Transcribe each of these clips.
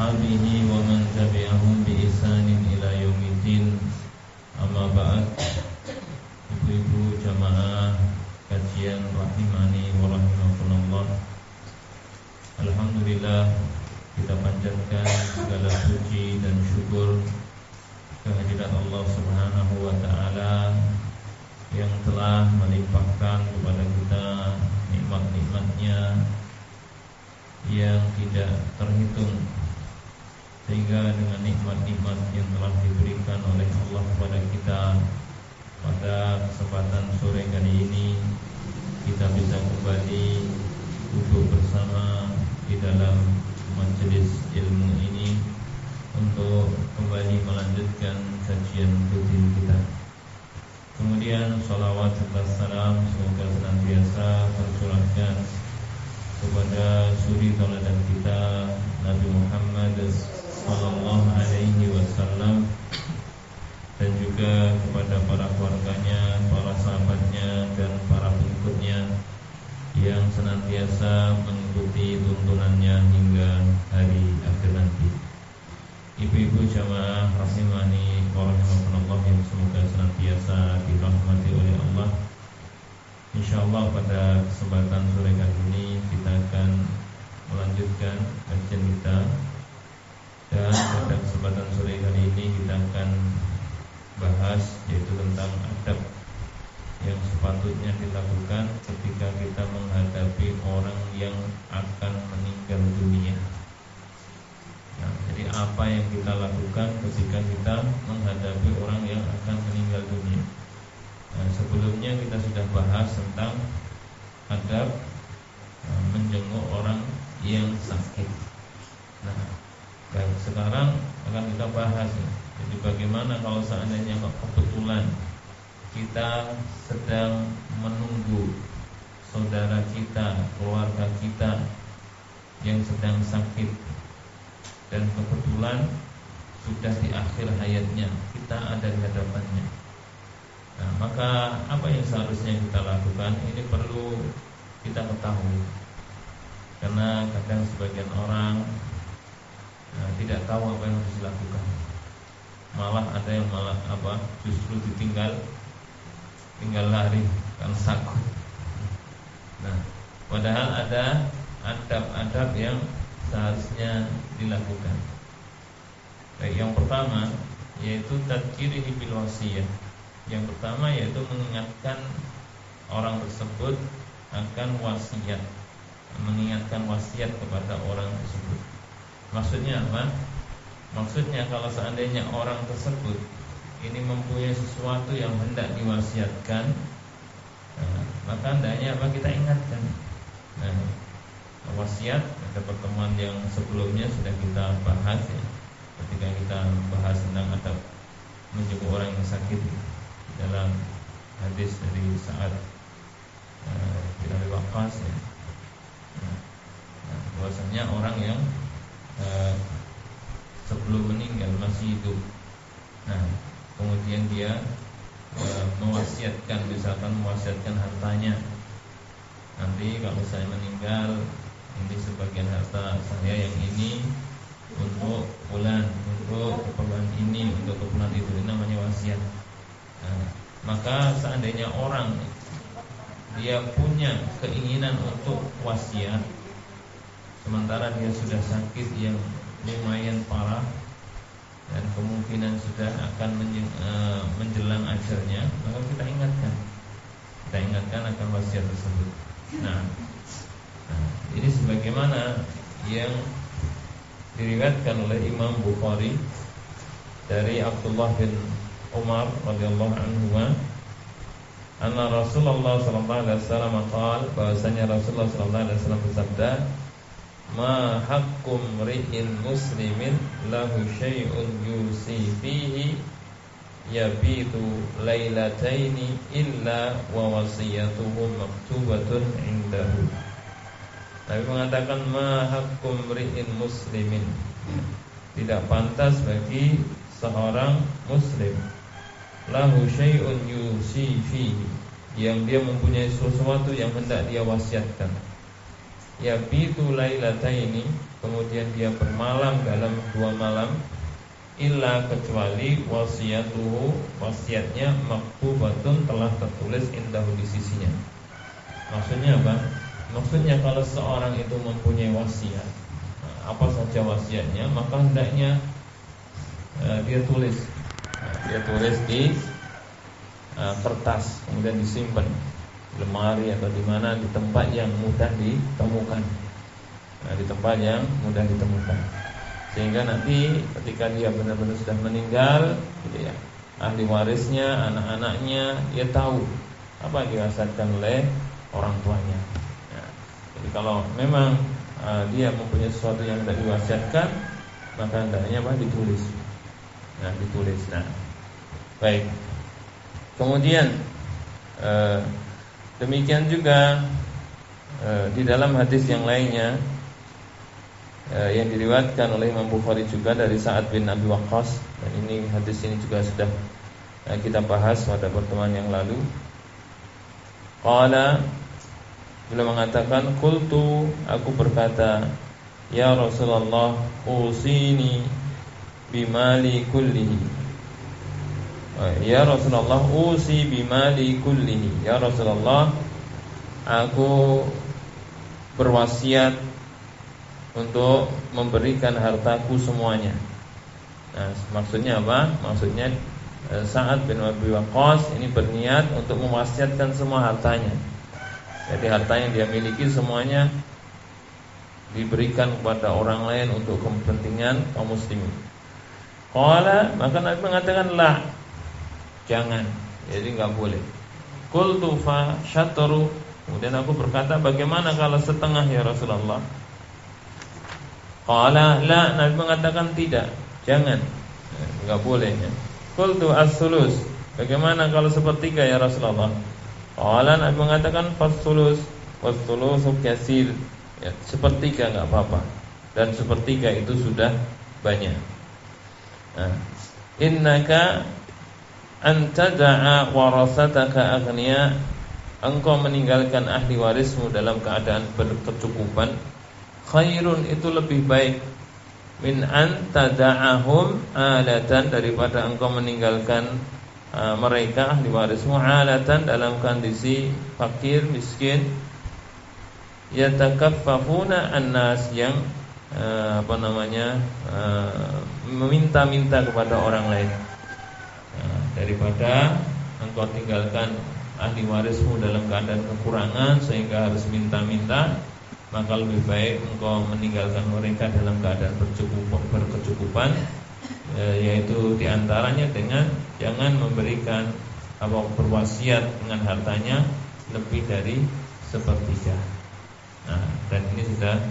وأصحابه ومن تبعهم بإحسان إلى يوم الدين. Amma ba'd. Ibu-ibu jamaah kajian rahimani wa rahimakumullah. Alhamdulillah, kita panjatkan segala puji dan syukur kehadirat Allah Subhanahu wa taala yang telah melimpahkan kepada kita nikmat-nikmatnya yang tidak terhitung, sehingga dengan nikmat-nikmat yang telah diberikan oleh Allah kepada kita pada kesempatan sore kali ini, kita bisa kembali duduk bersama di dalam majelis ilmu ini untuk kembali melanjutkan kajian rutin kita. Kemudian salawat serta salam semoga senantiasa tercurahkan kepada suri tauladan kita Nabi Muhammad sallallahu alaihi wasallam, dan juga kepada para keluarganya, para sahabatnya, dan para pengikutnya yang senantiasa mengikuti tuntunannya hingga hari akhir nanti. Ibu-ibu jamaah rahimani wa rahimakumullah yang semoga senantiasa dirahmati oleh Allah. Insyaallah pada kesempatan sore kali ini kita akan melanjutkan kajian kita, dan pada kesempatan sore kali ini kita akan bahas yaitu tentang adab yang sepatutnya dilakukan ketika kita menghadapi orang yang akan meninggal dunia. Nah, jadi apa yang kita lakukan ketika kita menghadapi orang yang akan meninggal dunia? Nah, sebelumnya kita sudah bahas tentang adab menjenguk orang yang sakit. Nah, dan sekarang akan kita bahas ya. Jadi bagaimana kalau seandainya kebetulan kita sedang menunggu saudara kita, keluarga kita yang sedang sakit, dan kebetulan sudah di akhir hayatnya, kita ada di hadapannya. Nah, maka apa yang seharusnya kita lakukan? Ini perlu kita ketahui, karena kadang sebagian orang tidak tahu apa yang harus dilakukan. Malah ada yang justru tinggal lari karena takut. Nah, padahal ada adab-adab yang seharusnya dilakukan. Baik, yang pertama yaitu tadkirihi bil wasiyah. Yang pertama yaitu mengingatkan orang tersebut akan wasiat, mengingatkan wasiat kepada orang tersebut. Maksudnya apa? Maksudnya kalau seandainya orang tersebut ini mempunyai sesuatu yang hendak diwasiatkan, maka hendaknya apa? Kita ingatkan. Nah, wasiat pada pertemuan yang sebelumnya sudah kita bahas ya, ketika kita bahas tentang adab menjenguk orang yang sakit dalam hadis dari Sa'ad bin Abi Waqqas ya. Nah, bahwasanya orang yang sebelum meninggal masih hidup, nah kemudian dia mewasiatkan, misalkan mewasiatkan hartanya, nanti kalau saya meninggal ini sebagian harta saya yang ini untuk bulan, untuk keperluan ini, untuk keperluan itu, ini namanya wasiat. Nah, maka seandainya orang dia punya keinginan untuk wasiat, sementara dia sudah sakit yang lumayan parah dan kemungkinan sudah akan menjelang ajalnya, maka kita ingatkan akan wasiat tersebut. Nah, ini sebagaimana yang diriwayatkan oleh Imam Bukhari dari Abdullah bin Umar radhiyallahu anhu, anna Rasulullah sallallahu alaihi wasallam qala, bahwasanya Rasulullah sallallahu alaihi wasallam bersabda, ma haqqum ri'in muslimin lahu syai'un yusi fihi yabitu lailataini illa wa wasiyatuhu maktubatun indahu. Nabi mengatakan ma haqqum ri'in muslimin, tidak pantas bagi seorang muslim lahu syai'un yusi fihi, yang dia mempunyai sesuatu yang hendak dia wasiatkan. yabitu lailataini, kemudian dia bermalam dalam 2 malam, illa kecuali wasiatuhu, wasiatnya maktubatun, telah tertulis indahu, di sisinya. Maksudnya apa? Maksudnya kalau seorang itu mempunyai wasiat, apa saja wasiatnya, maka hendaknya dia tulis di kertas, kemudian disimpan di lemari atau di mana, di tempat yang mudah ditemukan. Di tempat yang mudah ditemukan, sehingga nanti ketika dia benar-benar sudah meninggal, gitu ya, ahli warisnya, anak-anaknya, dia tahu apa yang diwasiatkan oleh orang tuanya. Jadi kalau memang dia mempunyai sesuatu yang tidak diwasiatkan, maka hendaknya ditulis. Ditulis. Baik. Kemudian demikian juga di dalam hadis yang lainnya yang diriwayatkan oleh Imam Bukhari juga dari Sa'ad bin Abi Waqqas, dan ini hadis ini juga sudah kita bahas pada pertemuan yang lalu. Qala, beliau mengatakan, qultu, aku berkata, ya Rasulullah, usini bimali kullihi. Ya Rasulullah, usi bimali kullihi. Ya Rasulullah, aku berwasiat untuk memberikan hartaku semuanya. Maksudnya apa? Maksudnya Sa'ad bin Abi Waqqas ini berniat untuk mewasiatkan semua hartanya. Jadi harta yang dia miliki semuanya diberikan kepada orang lain untuk kepentingan kaum muslimin. Qala, maka Nabi mengatakan, la, jangan, jadi enggak boleh. Qultu fa syatru, kemudian aku berkata, bagaimana kalau setengah ya Rasulullah? Qala la, Nabi mengatakan tidak, jangan, enggak boleh ya. Qultu as-sulus, bagaimana kalau sepertiga ya Rasulullah? Qala, Nabi mengatakan fas-sulus, was-sulusu katsir, ya, sepertiga enggak apa-apa, dan sepertiga itu sudah banyak. Innaka antada'a warasataka aghniya, engkau meninggalkan ahli warismu dalam keadaan berkecukupan, khairun, itu lebih baik, min antada'ahum alatan, daripada engkau meninggalkan mereka ahli warismu alatan dalam kondisi fakir miskin, yatakaffafuna annas, yang meminta-minta kepada orang lain, daripada engkau tinggalkan ahli warismu dalam keadaan kekurangan sehingga harus minta-minta, maka lebih baik engkau meninggalkan mereka dalam keadaan berkecukupan, yaitu diantaranya dengan jangan memberikan berwasiat dengan hartanya lebih dari sepertiga. Dan ini sudah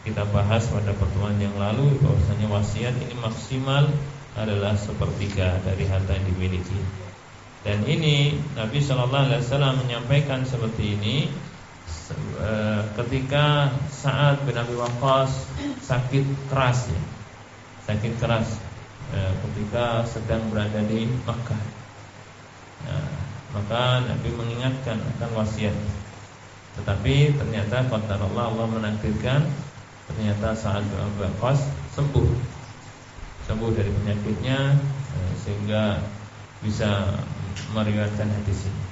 kita bahas pada pertemuan yang lalu, bahwasanya wasiat ini maksimal adalah sepertiga dari harta yang dimiliki. Dan ini Nabi SAW menyampaikan seperti ini ketika Sa'ad bin Abi Waqqas sakit keras, ketika sedang berada di Makkah. Maka Nabi mengingatkan akan wasiat. Tetapi ternyata qadarullah, Allah menakdirkan, ternyata Sa'ad bin Abi Waqqas sembuh dari penyakitnya, sehingga bisa meriwayatkan hadis ini.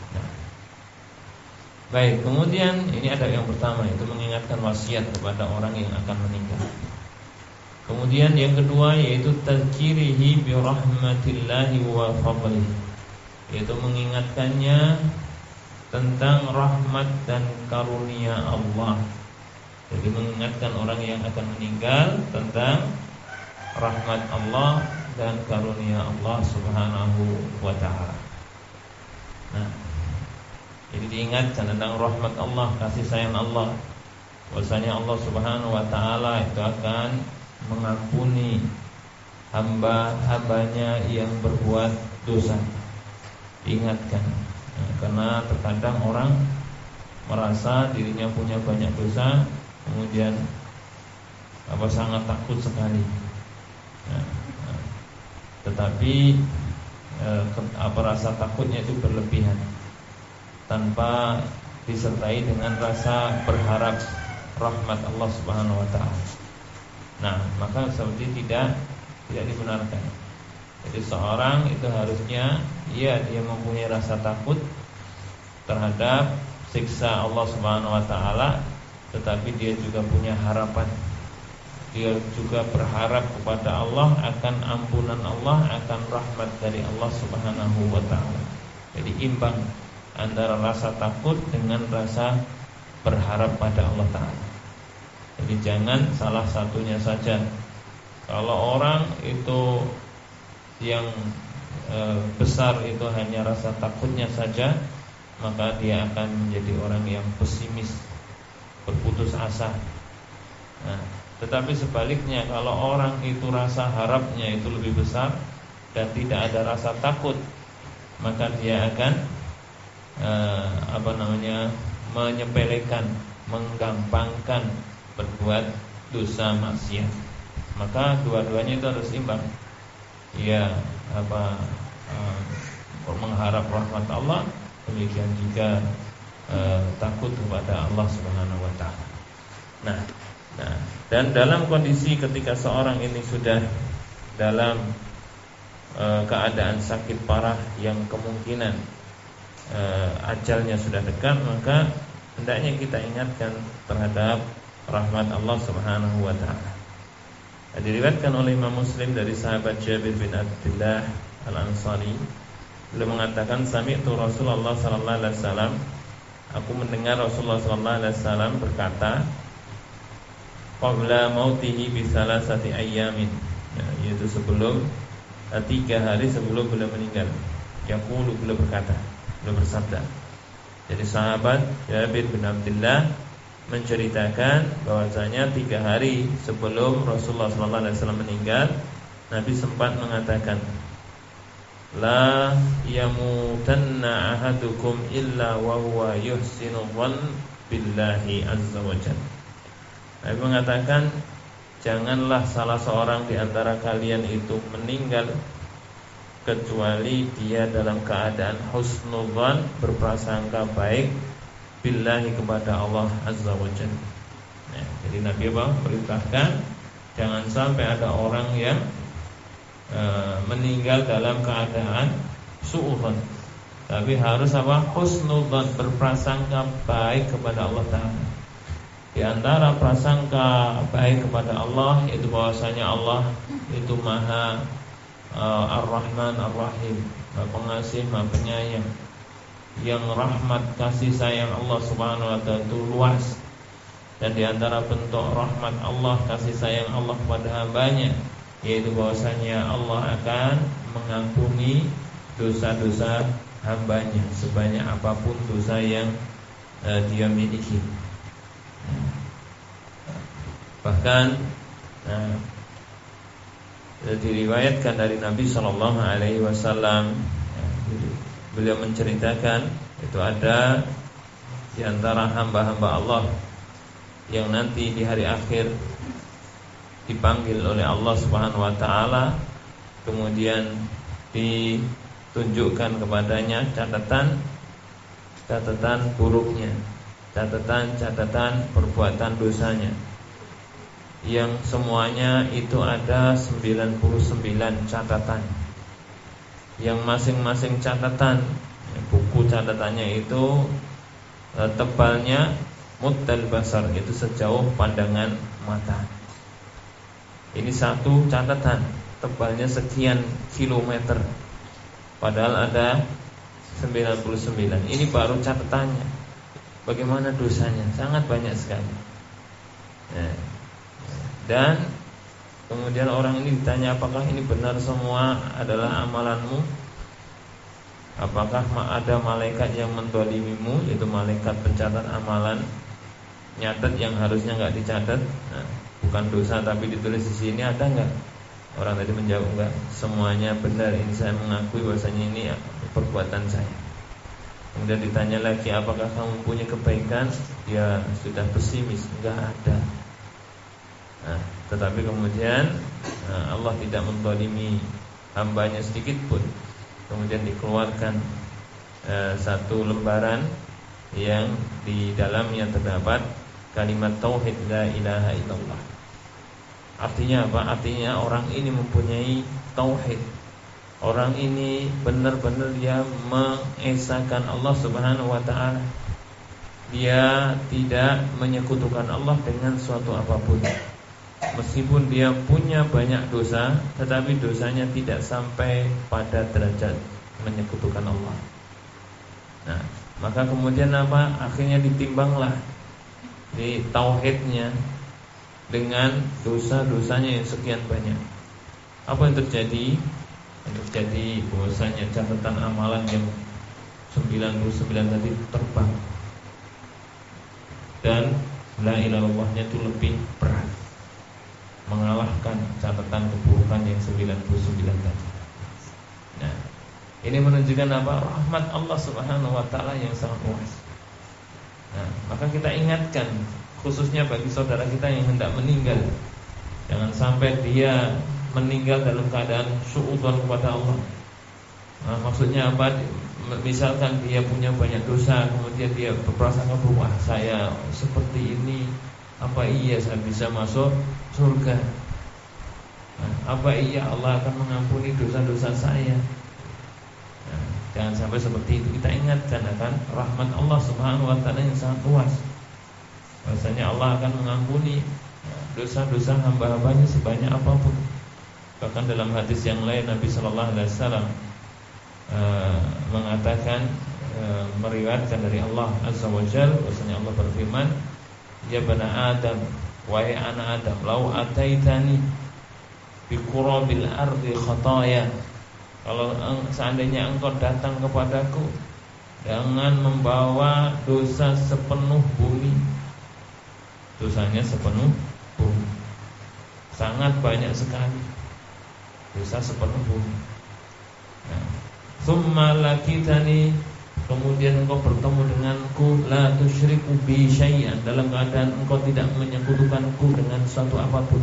Baik, kemudian ini ada yang pertama, yaitu mengingatkan wasiat kepada orang yang akan meninggal. Kemudian yang kedua yaitu tadzkirihi bi rahmatillahi wa fadlihi, yaitu mengingatkannya tentang rahmat dan karunia Allah. Jadi mengingatkan orang yang akan meninggal tentang rahmat Allah dan karunia Allah Subhanahu wa ta'ala. Jadi diingatkan tentang rahmat Allah, kasih sayang Allah, bahwasanya Allah Subhanahu wa ta'ala itu akan mengampuni hamba-hambanya yang berbuat dosa. Diingatkan, karena terkadang orang merasa dirinya punya banyak dosa, kemudian sangat takut sekali. Tetapi rasa takutnya itu berlebihan, tanpa disertai dengan rasa berharap rahmat Allah Subhanahu wa taala. Nah, maka seperti tidak dibenarkan. Jadi seorang itu harusnya dia mempunyai rasa takut terhadap siksa Allah Subhanahu wa taala, tetapi dia juga punya harapan. Dia juga berharap kepada Allah akan ampunan Allah, akan rahmat dari Allah Subhanahu wa taala. Jadi imbang antara rasa takut dengan rasa berharap pada Allah taala. Jadi jangan salah satunya saja. Kalau orang itu yang besar itu hanya rasa takutnya saja, maka dia akan menjadi orang yang pesimis, berputus asa. Nah, tetapi sebaliknya, kalau orang itu rasa harapnya itu lebih besar dan tidak ada rasa takut, maka dia akan menyepelekan, menggampangkan berbuat dosa maksiat. Maka dua-duanya itu harus imbang. Ya, mengharap rahmat Allah, demikian juga takut kepada Allah Subhanahu wa taala. Nah, dan dalam kondisi ketika seorang ini sudah dalam keadaan sakit parah yang kemungkinan ajalnya sudah dekat, maka hendaknya kita ingatkan terhadap rahmat Allah Subhanahu wa taala. Diriwayatkan oleh Imam Muslim dari sahabat Jabir bin Abdullah Al-Ansari, beliau mengatakan, sami'tu Rasulullah sallallahu alaihi wasallam, aku mendengar Rasulullah sallallahu alaihi wasallam berkata, qabla mautihi bi salasati ayyamin, yaitu sebelum 3 hari sebelum beliau meninggal. Yaqulu, beliau berkata, beliau bersabda. Jadi sahabat Jabir bin Abdullah menceritakan bahwasanya 3 hari sebelum Rasulullah SAW meninggal, Nabi sempat mengatakan, la yamutanna ahadukum illa wa huwa yuhsinu dhann billahi azza wa jalla. Nabi mengatakan, janganlah salah seorang di antara kalian itu meninggal kecuali dia dalam keadaan husnudzan, berprasangka baik, billahi, kepada Allah azza wa jalla. Jadi Nabi perintahkan jangan sampai ada orang yang meninggal dalam keadaan su'udzan, tapi harus husnudzan, berprasangka baik kepada Allah taala. Di antara prasangka baik kepada Allah itu bahwasanya Allah itu Maha Ar-Rahman Ar-Rahim, Maha Pengasih, Maha Penyayang, yang rahmat kasih sayang Allah Subhanahu wa taala itu luas. Dan di antara bentuk rahmat Allah, kasih sayang Allah kepada hambanya, yaitu bahwasanya Allah akan mengampuni dosa-dosa hambanya sebanyak apapun dosa yang dia miliki. Bahkan diriwayatkan dari Nabi Shallallahu Alaihi Wasallam, beliau menceritakan itu ada di antara hamba-hamba Allah yang nanti di hari akhir dipanggil oleh Allah Subhanahu Wa Taala, kemudian ditunjukkan kepadanya catatan buruknya, catatan perbuatan dosanya, yang semuanya itu ada 99 catatan. Yang masing-masing catatan, buku catatannya itu tebalnya muddal basar, itu sejauh pandangan mata. Ini satu catatan tebalnya sekian kilometer, padahal ada 99. Ini baru catatannya. Bagaimana dosanya? Sangat banyak sekali. Dan kemudian orang ini ditanya, apakah ini benar semua adalah amalanmu? Apakah ada malaikat yang mendolimimu, yaitu malaikat pencatat amalan, nyatet yang harusnya nggak dicatat, bukan dosa tapi ditulis di sini, ada nggak? Orang tadi menjawab, enggak, semuanya benar, ini saya mengakui bahwasanya ini perbuatan saya. Kemudian ditanya lagi, apakah kamu punya kebaikan? Dia sudah pesimis, enggak ada. Tetapi kemudian Allah tidak menzalimi hambanya sedikit pun. Kemudian dikeluarkan satu lembaran yang di dalamnya terdapat kalimat tauhid la ilaha illallah. Artinya apa? Artinya orang ini mempunyai tauhid. Orang ini benar-benar dia mengesahkan Allah Subhanahu wa taala. Dia tidak menyekutukan Allah dengan suatu apapun. Meskipun dia punya banyak dosa, tetapi dosanya tidak sampai pada derajat menyekutukan Allah. Nah, maka kemudian apa? Akhirnya ditimbanglah di tauhidnya dengan dosa-dosanya yang sekian banyak. Apa yang terjadi? Yang terjadi bahwasanya catatan amalan yang 99 tadi terbang. Dan la ilaha illallahnya itu lebih berat, mengalahkan catatan keburukan yang 99 tadi. Nah, ini menunjukkan apa? Rahmat Allah Subhanahu wa taala yang sangat luas. Nah, maka kita ingatkan khususnya bagi saudara kita yang hendak meninggal, jangan sampai dia meninggal dalam keadaan suudzon kepada Allah. Nah, maksudnya apa? Misalkan dia punya banyak dosa, kemudian dia berprasangka bahwa saya seperti ini, apa iya saya bisa masuk surga? Nah, apa iya Allah akan mengampuni dosa-dosa saya? Nah, jangan sampai seperti itu. Kita ingatkan akan rahmat Allah Subhanahu wa taala yang sangat luas. Bahwasanya Allah akan mengampuni dosa-dosa hamba-hambanya sebanyak apapun. Bahkan dalam hadis yang lain Nabi sallallahu alaihi wasallam mengatakan, meriwayatkan dari Allah Azza wa Jalla, bahwasanya Allah berfirman, ya bani Adam, wahai anak Adam, lau ataitani bi qurabil ardi khataya, kalau seandainya engkau datang kepadaku dengan membawa dosa sepenuh bumi, dosanya sepenuh bumi, sangat banyak sekali dosa sepenuh bumi. Nah, summa lakitani, kemudian engkau bertemu denganku, la tusyriku bi syai'an, dalam keadaan engkau tidak menyekutukanku dengan suatu apapun.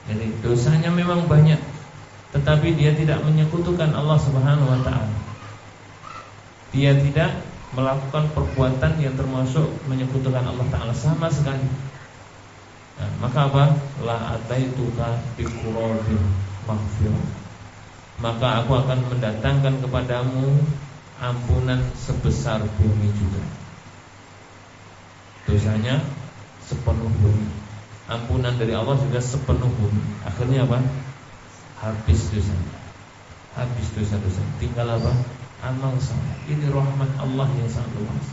Jadi dosanya memang banyak, tetapi dia tidak menyekutukan Allah Subhanahu wa taala. Dia tidak melakukan perbuatan yang termasuk menyekutukan Allah taala sama sekali. Nah, maka apa? La ataituka bi qurabil maghfirah, maka aku akan mendatangkan kepadamu ampunan sebesar bumi juga. Dosanya sepenuh bumi, ampunan dari Allah juga sepenuh bumi. Akhirnya apa? Habis dosanya, habis dosa-dosa, tinggal apa? Amal saleh. Ini rahmat Allah yang sangat luas.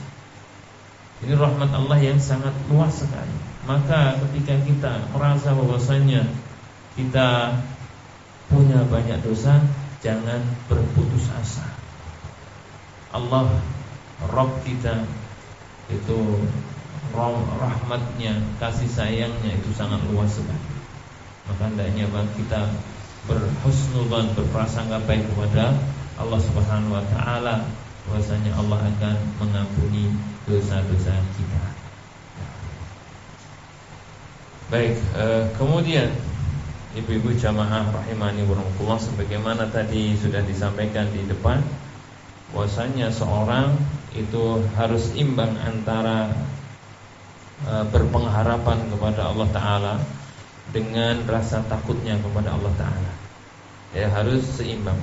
Ini rahmat Allah yang sangat luas sekali. Maka ketika kita merasa bahwasanya kita punya banyak dosa, jangan berputus asa. Allah Rabb kita itu rahmatnya, kasih sayangnya itu sangat luas sekali. Maka hendaknya kita berhusnudzon, berprasangka baik kepada Allah Subhanahu wa taala, bahwasanya Allah akan mengampuni dosa-dosa kita. Baik, kemudian ibu-ibu jamaah rahimani wa rahmatullah, sebagaimana tadi sudah disampaikan di depan, bahwasanya seorang itu harus imbang antara berpengharapan kepada Allah taala dengan rasa takutnya kepada Allah taala. Ya, harus seimbang.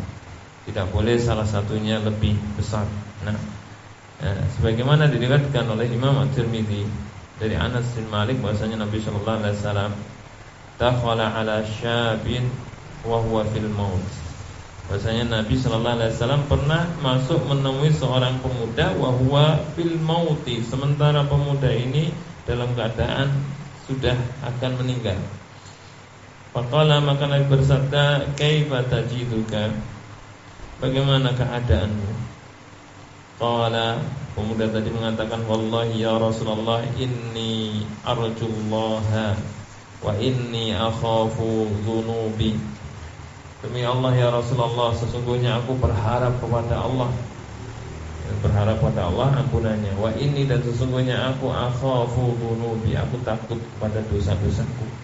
Tidak boleh salah satunya lebih besar. Nah, sebagaimana diriwayatkan oleh Imam At-Tirmidzi dari Anas bin Malik, bahwasanya Nabi sallallahu alaihi wasallam dakhala ala syabin wa huwa fil maut. Bahwasanya Nabi sallallahu alaihi wasallam pernah masuk menemui seorang pemuda wa huwa fil mauti, sementara pemuda ini dalam keadaan sudah akan meninggal. Faqala, maka Nabi bersabda, kaifa tajiduka, bagaimana keadaanmu? Qala, pemuda tadi mengatakan, wallahi ya Rasulullah, inni arjullaha wa inni akhafu dhunubi. Demi Allah ya Rasulullah, sesungguhnya aku berharap kepada Allah, berharap pada Allah ampunannya. Wa inni, dan sesungguhnya aku akhafu dhunubi, aku takut kepada dosa-dosaku.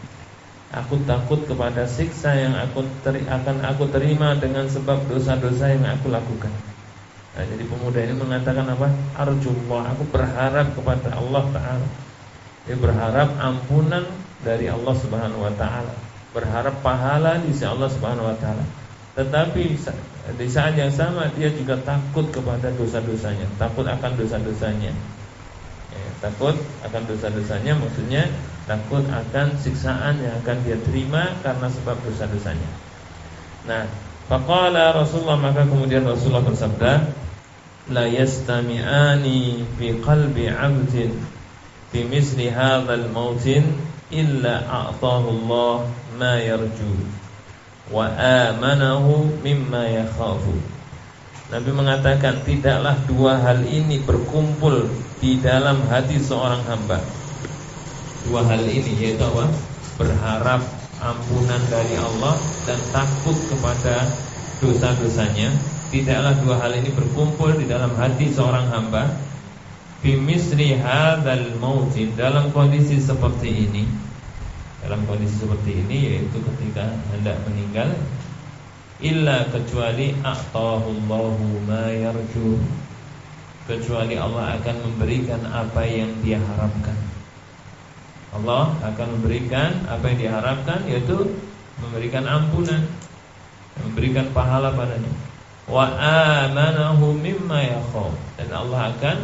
Aku takut kepada siksa yang akan aku terima dengan sebab dosa-dosa yang aku lakukan. Nah, jadi pemuda ini mengatakan apa? Arjullah, aku berharap kepada Allah Ta'ala. Dia berharap ampunan dari Allah Subhanahu wa taala, berharap pahala di sisi Allah Subhanahu wa taala. Tetapi di saat yang sama dia juga takut kepada dosa-dosanya, takut akan dosa-dosanya. Takut akan dosa-dosanya maksudnya takut akan siksaan yang akan dia terima karena sebab dosa-dosanya. Nah, faqala Rasulullah, maka kemudian Rasulullah bersabda, la yastami'ani fi qalbi 'abdin fi misli hadzal mautin illa a'tahu Allah ma yarju wa amanahu mimma yakhafu. Nabi mengatakan, tidaklah dua hal ini berkumpul di dalam hati seorang hamba. Dua hal ini yaitu apa? Berharap ampunan dari Allah dan takut kepada dosa-dosanya. Tidaklah dua hal ini berkumpul di dalam hati seorang hamba fi misri hadzal maut, dalam kondisi seperti ini. Dalam kondisi seperti ini yaitu ketika hendak meninggal, illa kecuali a'tahullahu ma yarju, kecuali Allah akan memberikan apa yang dia harapkan. Allah akan memberikan apa yang diharapkan, yaitu memberikan ampunan, memberikan pahala padanya. Wa amanahu mimma yakhaf, dan Allah akan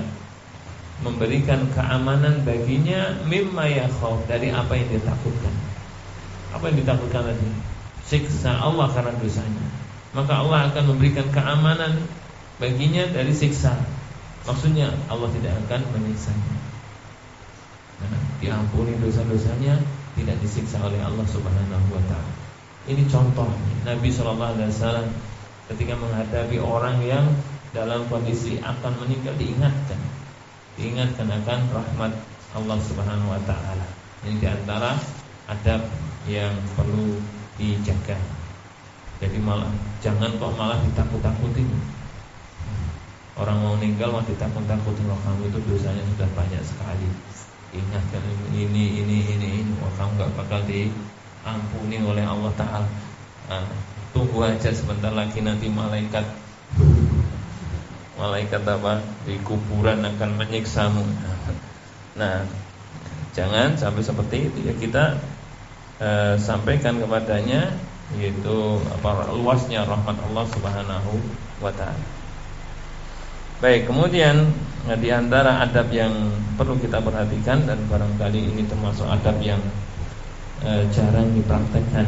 memberikan keamanan baginya mimma yakhaf, dari apa yang dia takutkan. Apa yang ditakutkan tadi? Siksa Allah karena dosanya. Maka Allah akan memberikan keamanan baginya dari siksa. Maksudnya Allah tidak akan menyiksanya. Diampuni dosa-dosanya, tidak disiksa oleh Allah Subhanahu wa taala. Ini contoh Nabi sallallahu alaihi wasallam ketika menghadapi orang yang dalam kondisi akan meninggal, diingatkan akan rahmat Allah Subhanahu wa taala. Ini di antara adab yang perlu dijaga. Jadi jangan kok malah ditakut-takutin. Orang mau meninggal malah ditakut-takutin, "Oh, kamu itu dosanya sudah banyak sekali. Ingatkan ini, wah, kamu gak bakal diampuni oleh Allah Ta'ala. Tunggu aja sebentar lagi, nanti malaikat apa di kuburan akan menyiksamu." Nah, jangan sampai seperti itu ya. Kita sampaikan kepadanya yaitu luasnya rahmat Allah Subhanahu wa ta'ala. Baik, kemudian di antara adab yang perlu kita perhatikan, dan barangkali ini termasuk adab yang jarang dipraktekkan,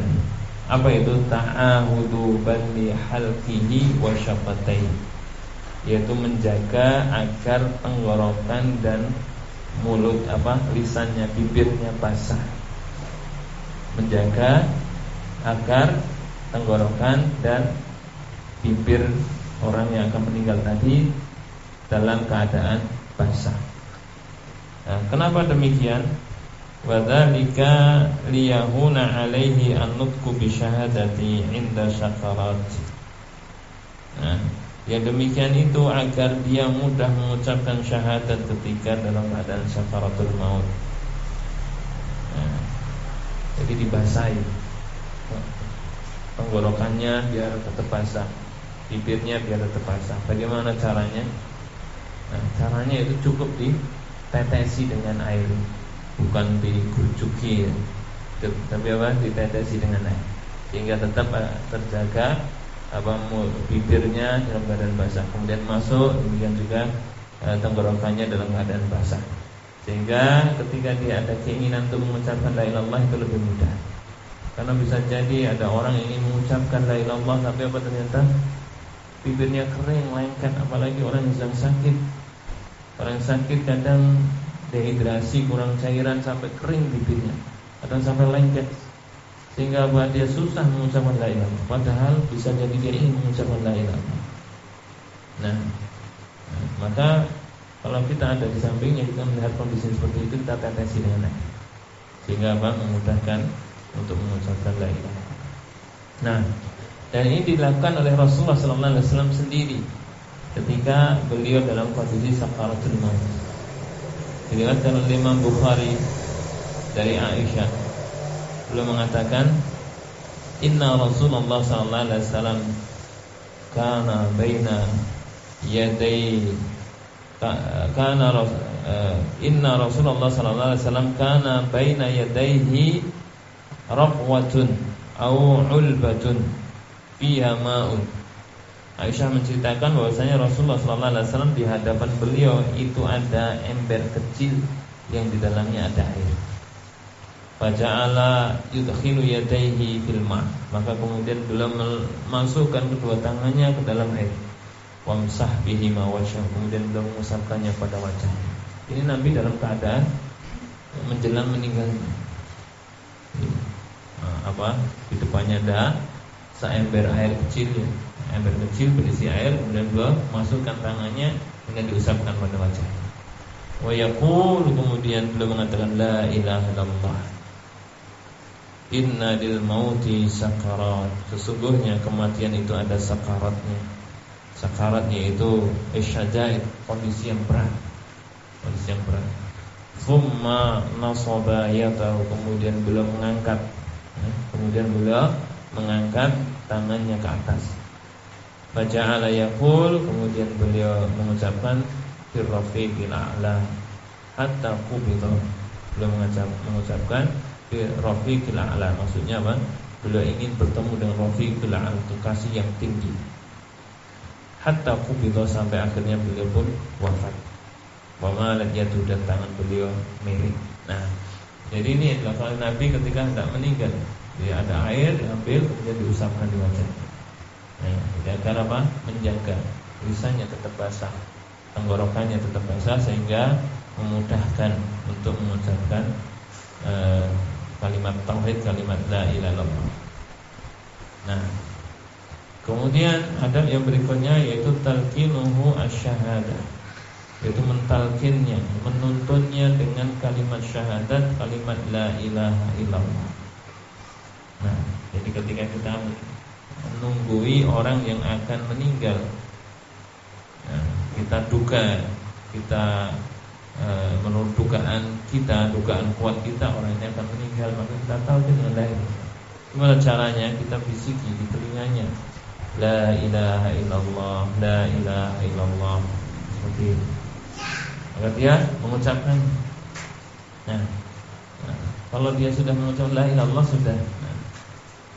apa itu? Ta'ahudu bali halqihi wa syafataihi, yaitu menjaga agar tenggorokan dan mulut lisannya, bibirnya basah. Menjaga agar tenggorokan dan bibir orang yang akan meninggal tadi dalam keadaan basah. Nah, kenapa demikian? Wadzalika liyahuna alaihi an-nutqu bi syahadati 'inda syakarat. Nah, yang demikian itu agar dia mudah mengucapkan syahadat ketika dalam keadaan syakaratul maut. Nah, jadi dibasahi tenggorokannya biar tetap basah, bibirnya biar tetap basah. Bagaimana caranya? Nah, caranya itu cukup ditetesi dengan air, bukan digucuki ya. Tapi ditetesi dengan air, sehingga tetap terjaga bibirnya dalam keadaan basah. Kemudian masuk, demikian juga tenggorokannya dalam keadaan basah, sehingga ketika dia ada keinginan untuk mengucapkan la ilaha illallah itu lebih mudah. Karena bisa jadi ada orang yang ingin mengucapkan la ilaha illallah, tapi ternyata bibirnya kering, lengket. Apalagi orang yang sedang sakit. Orang yang sakit kadang dehidrasi, kurang cairan, sampai kering bibirnya, kadang sampai lengket, sehingga dia susah mengucapkan la ilaha illallah. Padahal bisa jadi dia ingin mengucapkan la ilaha illallah. Nah, maka kalau kita ada di sampingnya, kita melihat kondisi seperti itu, kita tetesi dengan air, sehingga memudahkan untuk mengucapkan la ilaha illallah. Nah, dan ini dilakukan oleh Rasulullah sallallahu alaihi wasallam sendiri ketika beliau dalam kondisi sakaratul maut. Diriwayatkan oleh Imam Bukhari dari Aisyah, beliau mengatakan, "Inna Rasulullah sallallahu alaihi wasallam kana baina yaday inna Rasulullah sallallahu alaihi wasallam kana baina yadayhi raqwatun au ulbatun fiha ma'un. Aisyah menceritakan bahwasanya Rasulullah sallallahu alaihi wasallam di hadapan beliau itu ada ember kecil yang di dalamnya ada air. Faja'ala yudkhilu yadayhi fil ma', maka kemudian beliau memasukkan kedua tangannya ke dalam air. Wamsah bihi ma wajhah, kemudian beliau mengusapkannya pada wajahnya. Ini Nabi dalam keadaan menjelang meninggalnya. Di depannya ada seember air kecil, ember kecil berisi air, kemudian beliau masukkan tangannya dengan diusapkan pada wajahnya. Wa yaqul, kemudian beliau mengatakan la ilaha illallah. Inna lil mauti sakarat, sesungguhnya kematian itu ada sakaratnya. Sakaratnya itu isyadaid, kondisi yang berat. Kondisi yang berat. Thumma nasaba yatahu, kemudian beliau mengangkat tangannya ke atas. Faja'ala yaqul, kemudian beliau mengucapkan fir rafiqil a'la hatta qubida. Beliau mengucapkan fir rafiqil a'la, maksudnya apa? Beliau ingin bertemu dengan rafiqil a'la, kasih yang tinggi. Hatta qubida, sampai akhirnya beliau pun wafat. Wa malat yadu, dan tangan beliau miring. Nah, jadi ini adalah kalau Nabi ketika hendak meninggal, dia ada air diambil kemudian diusapkan di wajahnya. Nah, agar apa? Menjaga lisannya tetap basah, tenggorokannya tetap basah, sehingga memudahkan untuk mengucapkan kalimat tauhid, kalimat la ilaha illallah. Nah, kemudian adab yang berikutnya yaitu talqinuhu asy-syahadah, yaitu mentalkinnya, menuntunnya dengan kalimat syahadat, kalimat la ilaha illallah. Nah, jadi ketika kita menunggui orang yang akan meninggal, nah, kita duga, kita menurut dugaan kuat kita orang ini akan meninggal, maka kita tahu dengan la ilaha. Gimana caranya? Kita bisiki di telinganya, la ilaha illallah, la ilaha illallah, seperti itu. Agar dia mengucapkan. Nah, kalau dia sudah mengucapkan la ilaha illallah sudah. Nah,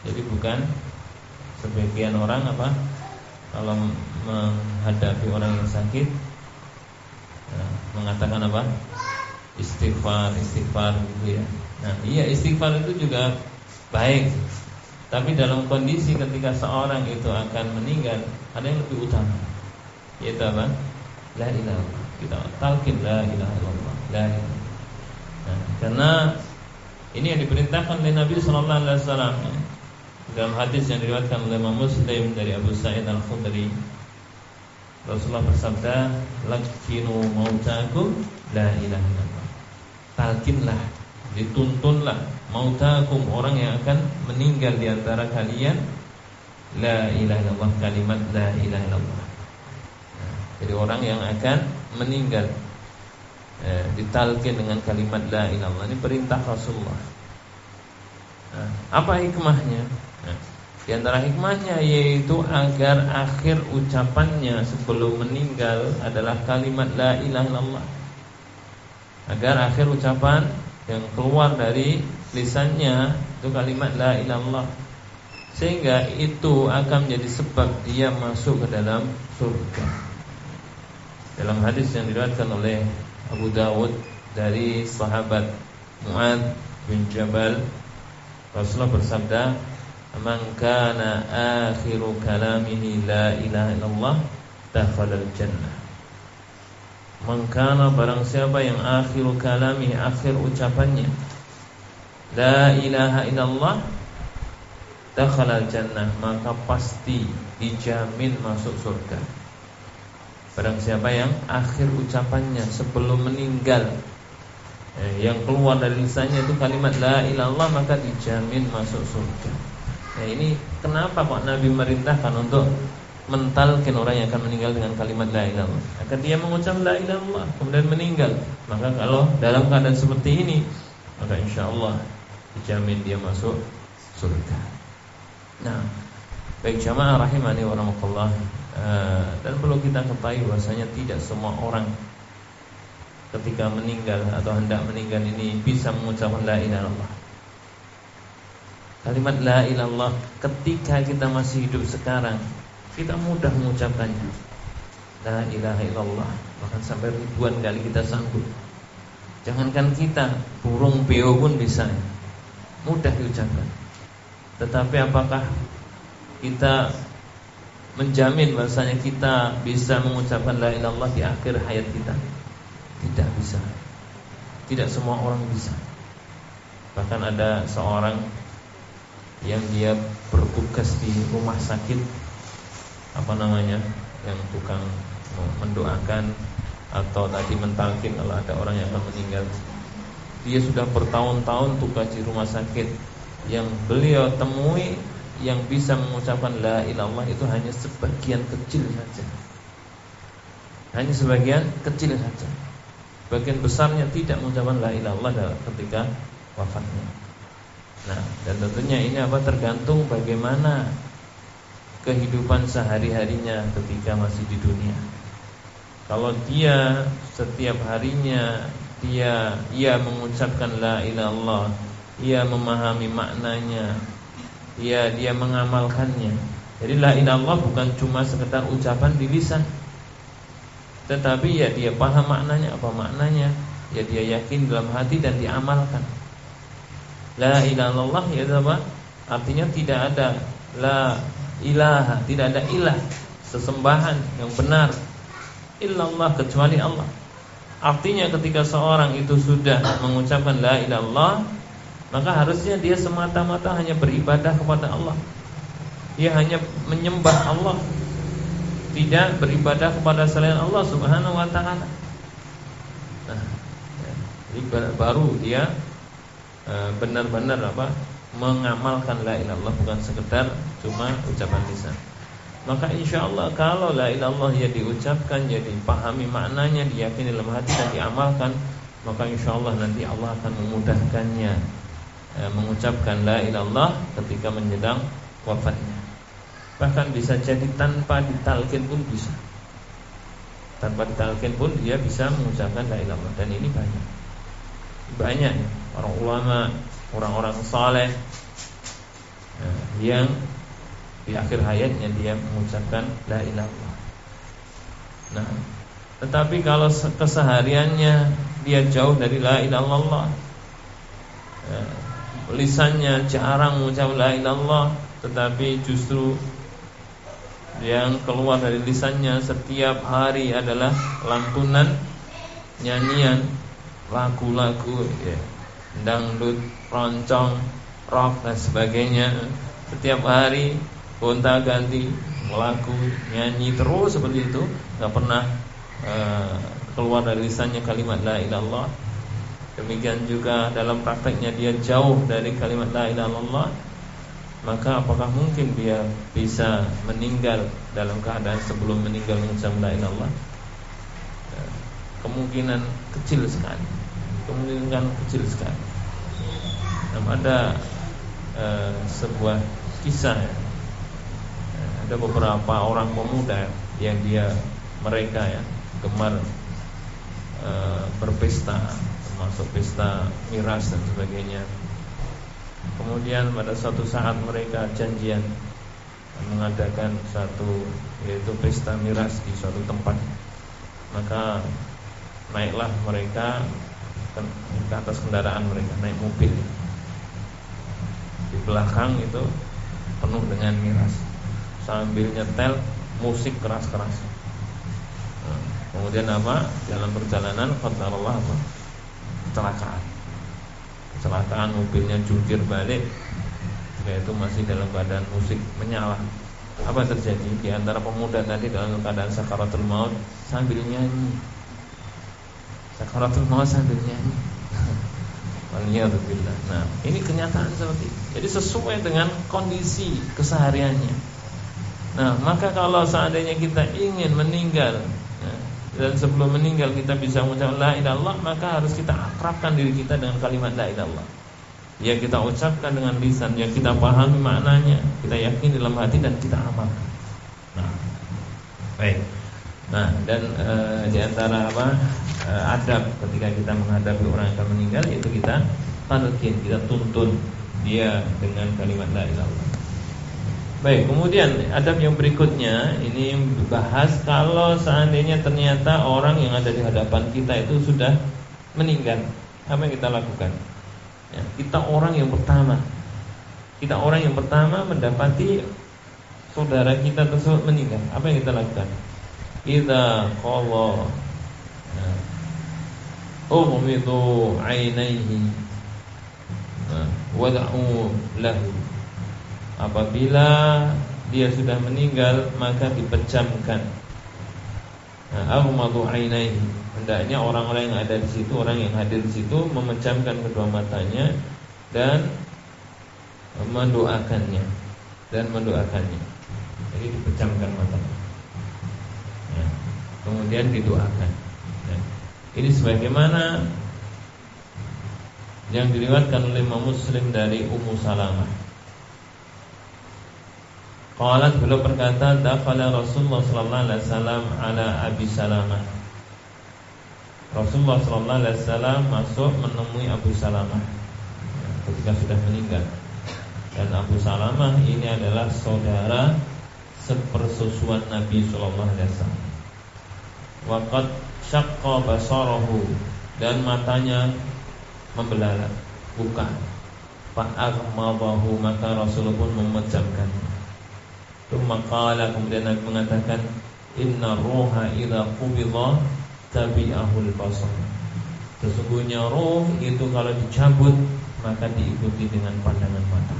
jadi bukan sebagian orang kalau menghadapi orang yang sakit, mengatakan istighfar gitu ya. Nah, iya, istighfar itu juga baik, tapi dalam kondisi ketika seorang itu akan meninggal, ada yang lebih utama, yaitu la ilaha illallah. Kita talqin la ilaha illallah, la ilaha. Nah, karena ini yang diperintahkan oleh Nabi sallallahu alaihi wasallam dalam hadis yang diriwayatkan oleh Imam Muslim dari Abu Sa'id Al-Khudri. Rasulullah bersabda, "Lakinu mautakum la ilaha illallah." Talqinlah, dituntunlah mautakum, orang yang akan meninggal di antara kalian, la ilaha illallah, kalimat la ilaha illallah. Jadi orang yang akan meninggal ditalqin dengan kalimat la ilaha illallah. Ini perintah Rasulullah. Nah, apa hikmahnya? Nah, di antara hikmahnya yaitu agar akhir ucapannya sebelum meninggal adalah kalimat la ilaha illallah. Agar akhir ucapan yang keluar dari lisannya itu kalimat la ilaha illallah, sehingga itu akan menjadi sebab dia masuk ke dalam surga. Dalam hadis yang diriwayatkan oleh Abu Dawud dari sahabat Mu'adz bin Jabal, Rasulullah bersabda, "Man kana akhiru kalamihi la ilaha illallah, dakhala al-jannah." Man kana, barang siapa yang akhiru kalamihi, akhir ucapannya la ilaha illallah, dakhala al-jannah, maka pasti dijamin masuk surga. Barang siapa yang akhir ucapannya sebelum meninggal, yang keluar dari lisannya itu kalimat la ilaha illallah, maka dijamin masuk surga. Nah, ini kenapa kok Nabi merintahkan untuk mentalkin orang yang akan meninggal dengan kalimat la ilaha illallah, agar dia mengucap la ilaha illallah kemudian meninggal. Maka kalau dalam keadaan seperti ini, maka insyaallah dijamin dia masuk surga. Nah, baik jamaah rahimani wa rahmatullah, Dan perlu kita ketahui bahwasanya tidak semua orang ketika meninggal atau hendak meninggal ini bisa mengucapkan la ilaha illallah. Kalimat la ilaha illallah ketika kita masih hidup sekarang kita mudah mengucapkannya. La ilaha illallah, bahkan sampai ribuan kali kita sanggup. Jangankan kita, burung beo pun bisa, mudah diucapkan. Tetapi apakah kita menjamin bahasanya kita bisa mengucapkan la ilaha illallah di akhir hayat kita? Tidak bisa. Tidak semua orang bisa. Bahkan ada seorang yang dia bertugas di rumah sakit, yang tukang mendoakan atau tadi mentalkin kalau ada orang yang akan meninggal. Dia sudah bertahun-tahun tugas di rumah sakit. Yang beliau temui yang bisa mengucapkan la ilaha illallah itu hanya sebagian kecil saja. Hanya sebagian kecil saja. Bagian besarnya tidak mengucapkan la ilaha illallah ketika wafatnya. Nah, dan tentunya ini tergantung bagaimana kehidupan sehari-harinya ketika masih di dunia. Kalau dia setiap harinya ia mengucapkan la ilaha illallah, ia memahami maknanya, dia mengamalkannya. Jadi la ilaha illallah bukan cuma sekedar ucapan di lisan, tetapi ya dia paham maknanya, apa maknanya, ya dia yakin dalam hati dan diamalkan. La ilaha illallah ya apa? Artinya tidak ada la ilaha, tidak ada ilah, sesembahan yang benar illallah kecuali Allah. Artinya ketika seorang itu sudah mengucapkan la ilaha illallah, maka harusnya dia semata-mata hanya beribadah kepada Allah. Dia hanya menyembah Allah, tidak beribadah kepada selain Allah Subhanahu wa taala. Nah, jadi baru dia benar-benar mengamalkan la ilaha illallah, bukan sekedar cuma ucapan lisan. Maka insyaallah kalau la ilaha illallah ya diucapkan, ya dipahami maknanya, diyakini dalam hati dan diamalkan, maka insyaallah nanti Allah akan memudahkannya mengucapkan la ilaha illallah ketika menjelang wafatnya. Bahkan bisa jadi tanpa ditalkin pun bisa. Tanpa ditalkin pun dia bisa mengucapkan la ilaha illallah. Dan ini banyak orang ulama, orang-orang saleh yang di akhir hayatnya dia mengucapkan la ilaha illallah. Nah, tetapi kalau kesehariannya dia jauh dari la ilaha illallah, lisannya jarang mengucap la ilaha illallah, tetapi justru yang keluar dari lisannya setiap hari adalah lantunan, nyanyian, lagu-lagu, dangdut, roncong, rock dan sebagainya. Setiap hari gonta-ganti lagu, nyanyi terus seperti itu, enggak pernah keluar dari lisannya kalimat la ilaha illallah. Demikian juga dalam prakteknya dia jauh dari kalimat la ilaha illallah, maka apakah mungkin dia bisa meninggal dalam keadaan sebelum meninggal mengucapkan la ilaha illallah? Kemungkinan kecil sekali. Ada sebuah kisah, ada beberapa orang pemuda yang mereka gemar berpesta, termasuk pesta miras dan sebagainya. Kemudian pada suatu saat mereka janjian mengadakan yaitu pesta miras di suatu tempat. Maka naiklah mereka ke atas kendaraan mereka, naik mobil. Di belakang itu penuh dengan miras, sambil nyetel musik keras-keras. Kemudian dalam perjalanan qadarullah kecelakaan, mobilnya jungkir balik, yaitu masih dalam keadaan musik menyala. Apa terjadi? Di antara pemuda tadi dalam keadaan sakaratul maut sambil nyanyi. Sakaratul maut sambil nyanyi. Waliyadzubillah. Nah, ini kenyataan seperti itu. Jadi sesuai dengan kondisi kesehariannya. Nah, maka kalau seandainya kita ingin meninggal, dan sebelum meninggal kita bisa mengucapkan la ilaha illallah, maka harus kita akrabkan diri kita dengan kalimat la ilaha illallah. Ya kita ucapkan dengan lisan, yang kita pahami maknanya, kita yakin dalam hati dan kita amalkan. Nah, Baik. Nah, dan di antara adab ketika kita menghadapi orang yang akan meninggal, yaitu kita talqin, kita tuntun dia dengan kalimat la ilaha illallah. Baik, kemudian adab yang berikutnya ini bahas kalau seandainya ternyata orang yang ada di hadapan kita itu sudah meninggal, apa yang kita lakukan? Ya, kita orang yang pertama mendapati saudara kita tersebut meninggal, apa yang kita lakukan? Kita qala ughmidu 'ainaihi wad'u lahu. Apabila dia sudah meninggal maka dipejamkan. Aghmadu 'ainaihi, hendaknya orang-orang yang ada di situ, orang yang hadir di situ memejamkan kedua matanya dan mendoakannya. Jadi dipejamkan matanya. Kemudian didoakan. Ini sebagaimana yang diriwayatkan oleh Imam Muslim dari Ummu Salamah. Qalat, beliau berkata, dakhala Rasulullah sallallahu alaihi wasallam ala Abi Salamah. Rasulullah sallallahu alaihi wasallam masuk menemui Abu Salamah ketika sudah meninggal. Dan Abu Salamah ini adalah saudara sepersusuan Nabi sallallahu alaihi wasallam. Waqad syaqqa basarahu, dan matanya membelalak, buka. Fa'aghmadahu, maka Rasulullah pun memejamkannya. Tsumma qala, kemudian Nabi mengatakan, inna ruha idza qubidha tabi'ahul basar. Sesungguhnya ruh itu kalau dicabut maka diikuti dengan pandangan mata.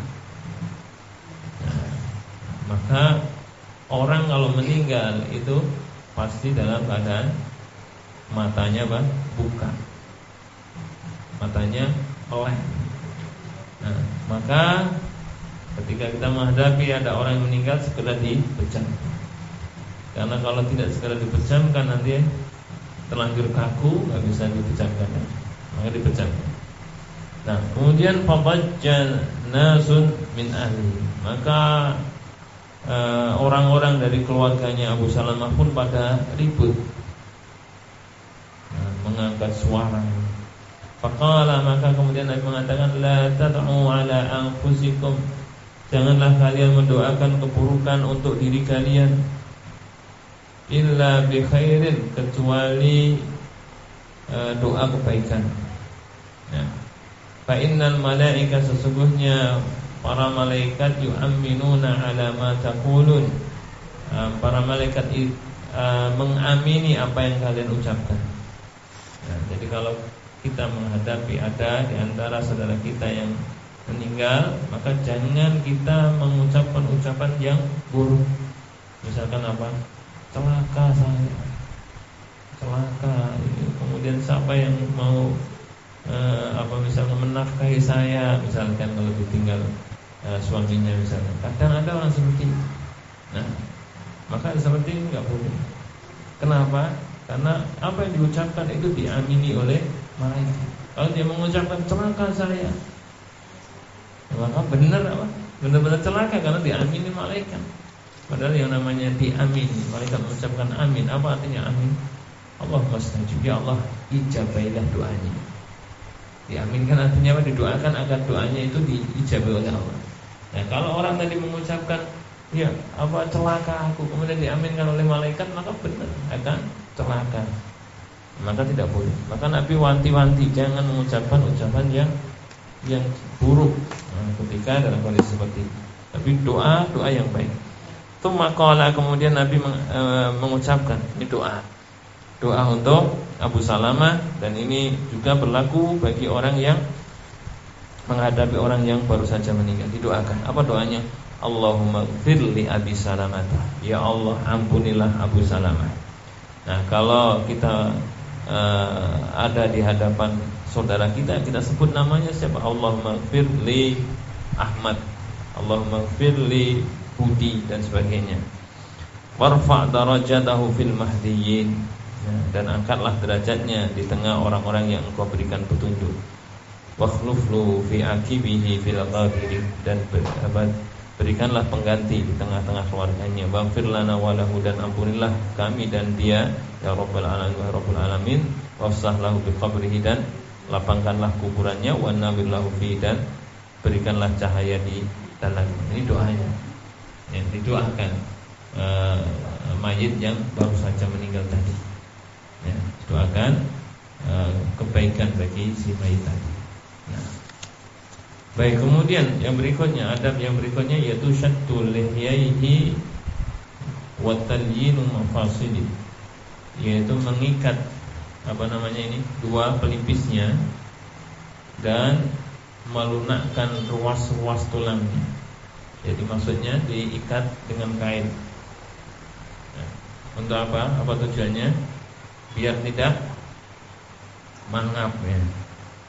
Maka orang kalau meninggal itu pasti dalam keadaan matanya buka, matanya melek. Nah, maka ketika kita menghadapi ada orang yang meninggal, segera dipejamkan. Karena kalau tidak segera dipejamkan nanti terlanjur kaku, nggak bisa dipejamkan, maka dipejamkan. Nah, kemudian fabajjan nasun min ahli, maka orang-orang dari keluarganya Abu Salamah pun pada ribut, mengangkat suara. Faqala, maka kemudian Nabi mengatakan, la tad'u ala anfusikum, janganlah kalian mendoakan keburukan untuk diri kalian, illa bi khairin, kecuali doa kebaikan. Ya. Fa innal malaika, sesungguhnya para malaikat yu'minuna ala ma taqulun, para malaikat mengamini apa yang kalian ucapkan. Nah, jadi kalau kita menghadapi ada di antara saudara kita yang meninggal, maka jangan kita mengucapkan ucapan yang buruk. Misalkan apa? Celaka saya, celaka. Kemudian siapa yang mau misalnya menafkahi saya, misalkan kalau ditinggal suaminya misalnya. Kadang ada orang seperti itu. Nah, maka seperti ini nggak boleh. Kenapa? Karena apa yang diucapkan itu diamini oleh malaikat. Kalau dia mengucapkan celaka saya, maka benar benar-benar celaka karena diamini malaikat. Padahal yang namanya diamini, malaikat mengucapkan amin. Apa artinya amin? Allahumma stajib, ya Allah ijabailah doanya. Diaminkan artinya apa? Didoakan agar doanya itu diijabai oleh Allah. Nah, kalau orang tadi mengucapkan ya celaka aku, kemudian diaminkan oleh malaikat, maka benar akan celaka. Maka tidak boleh. Maka Nabi wanti-wanti jangan mengucapkan ucapan yang buruk ketika dalam kondisi seperti itu. Tapi doa yang baik. Tsumma qala, kemudian Nabi mengucapkan ini doa untuk Abu Salamah, dan ini juga berlaku bagi orang yang menghadapi orang yang baru saja meninggal. Didoakan. Apa doanya? Allahumma ighfir li Abi Salamah. Ya Allah, ampunilah Abu Salamah. Nah, kalau kita ada di hadapan saudara kita sebut namanya siapa? Allahumma ighfir li Ahmad, Allahumma ighfir li Budi, dan sebagainya. Warfa' darajatahu fil mahdiyyin, dan angkatlah derajatnya di tengah orang-orang yang Engkau berikan petunjuk. Wakhluflu fi akibihi fil ghabirin, dan berikanlah pengganti di tengah-tengah keluarganya. Waghfir lana wa lahu, dan ampunilah kami dan dia ya rabbal alamin wa rabbul alamin. Wafsah lahu bi qabrihi, dan lapangkanlah kuburannya. Wa nawwir lahu fi, dan berikanlah cahaya di dalam. Ini doanya yang didoakan mayit yang baru saja meninggal tadi. Ya, doakan kebaikan bagi si mayit tadi. Nah, baik, kemudian yang berikutnya, adab yang berikutnya yaitu syattul lihyaihi wa talyinu mafasidi, yaitu mengikat dua pelipisnya dan melunakkan ruas-ruas tulangnya. Jadi maksudnya diikat dengan kain. Nah, untuk apa? Apa tujuannya? Biar tidak mangap ya.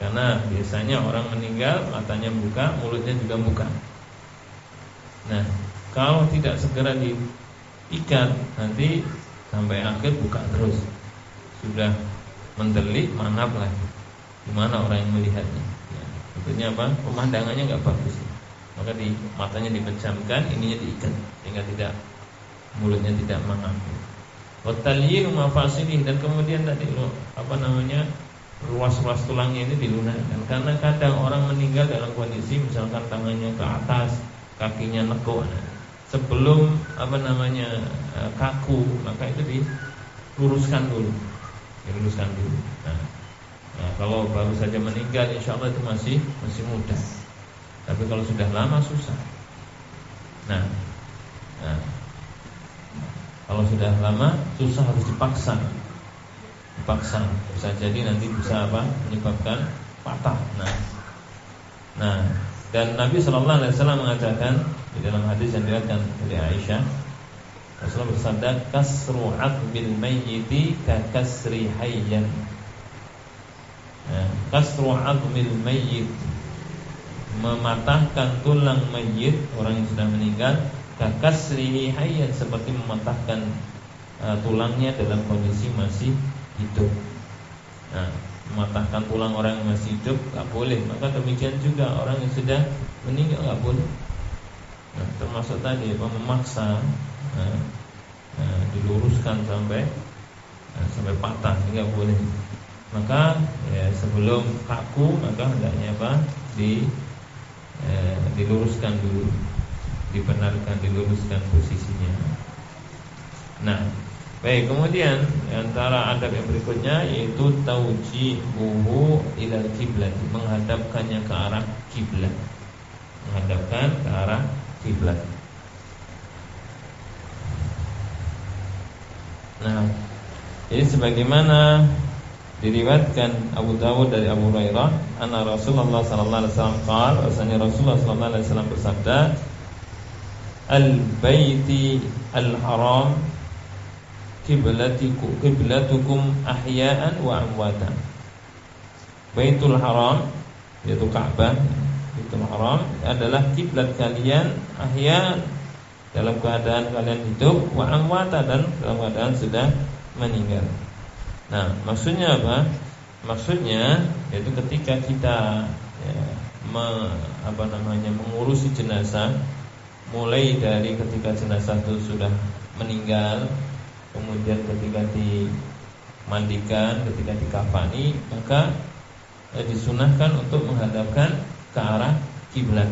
Karena biasanya orang meninggal matanya buka, mulutnya juga buka. Nah, kalau tidak segera diikat, nanti sampai akhir buka terus. Sudah mendelik, mangap lagi. Gimana orang yang melihatnya? Ya, tentunya apa? Pemandangannya nggak bagus. Maka matanya dipejamkan, ininya diikat sehingga mulutnya tidak mangap. Watalyin mafasidih, dan kemudian tadi ruas-ruas tulangnya ini dilunakkan. Karena kadang orang meninggal dalam kondisi misalkan tangannya ke atas, kakinya nekuk. Sebelum kaku, maka itu diluruskan dulu. Nah, kalau baru saja meninggal, insya Allah itu masih mudah. Tapi kalau sudah lama susah. Nah, kalau sudah lama susah, harus dipaksa. Bisa jadi nanti bisa menyebabkan patah. Nah, dan Nabi Shallallahu Alaihi Wasallam mengatakan di dalam hadis yang diriwayatkan dari Aisyah, Rasulullah bersabda, kasru bil mayyiti ka kasri hayyan. Kasru bil mayyit, mematahkan tulang mayit, orang yang sudah meninggal, kakasrihi hayyan, seperti mematahkan tulangnya dalam kondisi masih hidup. Nah, mematahkan tulang orang yang masih hidup tak boleh. Maka demikian juga orang yang sudah meninggal tak boleh. Nah, termasuk tadi memaksa diluruskan sampai patah, tidak boleh. Maka sebelum kaku, maka hendaknya diluruskan dulu, dibenarkan, diluruskan posisinya. Nah, baik, kemudian antara adab yang berikutnya yaitu taujihuhu ilal kiblat, menghadapkannya ke arah kiblat. Nah, jadi sebagaimana diriwayatkan Abu Dawud dari Abu Hurairah, anna Rasulullah sallallahu alaihi wasallam qala, bahwasanya Rasulullah sallallahu alaihi wasallam bersabda, al-baiti al-haram qiblatukum ahya'an wa amwatan. Baitul Haram, yaitu Ka'bah, Baitul Haram adalah kiblat kalian ahya'an, dalam keadaan kalian hidup, wa amwatan, dan dalam keadaan sudah meninggal. Nah, maksudnya apa? Maksudnya yaitu ketika kita mengurusi jenazah, mulai dari ketika jenazah itu sudah meninggal, kemudian ketika dimandikan, ketika dikafani, maka disunahkan untuk menghadapkan ke arah kiblat.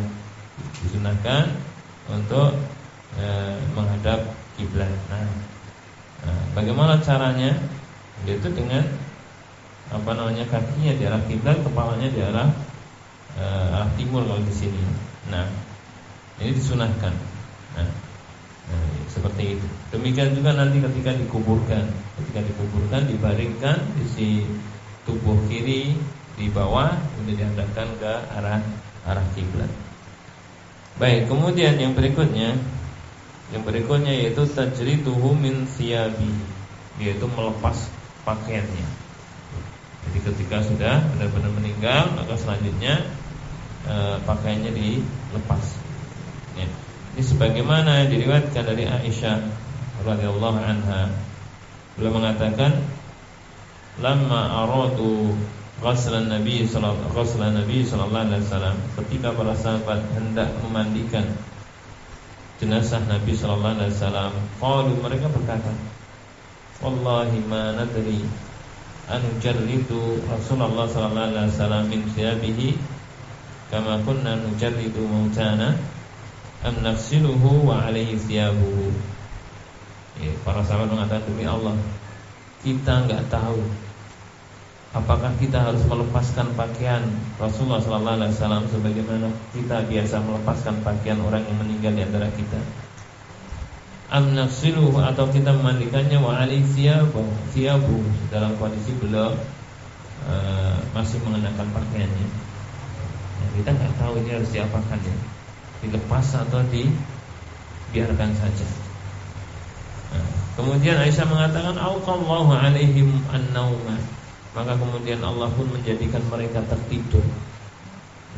Disunahkan untuk menghadap kiblat. Nah, bagaimana caranya? Yaitu dengan kakinya di arah kiblat, kepalanya di arah timur kalau di sini. Nah, ini disunahkan. Nah, seperti itu. Demikian juga nanti ketika dikuburkan dibaringkan di tubuh kiri di bawah, kemudian dihadapkan ke arah kiblat. Baik, kemudian yang berikutnya yaitu tajriduhu min siyabi, yaitu melepas pakaiannya. Jadi ketika sudah benar-benar meninggal, maka selanjutnya pakaiannya dilepas. Ya. Ini sebagaimana diriwayatkan dari Aisyah radhiyallahu anha, beliau mengatakan, lamma aradu ghuslan Nabi sallallahu alaihi wasallam, ketika para sahabat hendak memandikan jenazah Nabi sallallahu alaihi wasallam. Qalu, mereka berkata, wallahi ma nadri an nujarridu Rasulullah sallallahu alaihi wasallam min thiyabihi kama kunna nujarridu mautana am nafsiluhu wa alaihi thiyabuhu. Para sahabat mengatakan, demi Allah, kita enggak tahu apakah kita harus melepaskan pakaian Rasulullah sallallahu alaihi wasallam sebagaimana kita biasa melepaskan pakaian orang yang meninggal di antara kita. Am nafsiluhu, atau kita memandikannya, wa alaihi thiyabuhu, dalam kondisi beliau masih mengenakan pakaiannya. Kita enggak tahu ini harus diapakan, ya, dilepas atau dibiarkan saja. Kemudian Aisyah mengatakan, auqallahu alaihim an-nauma, maka kemudian Allah pun menjadikan mereka tertidur,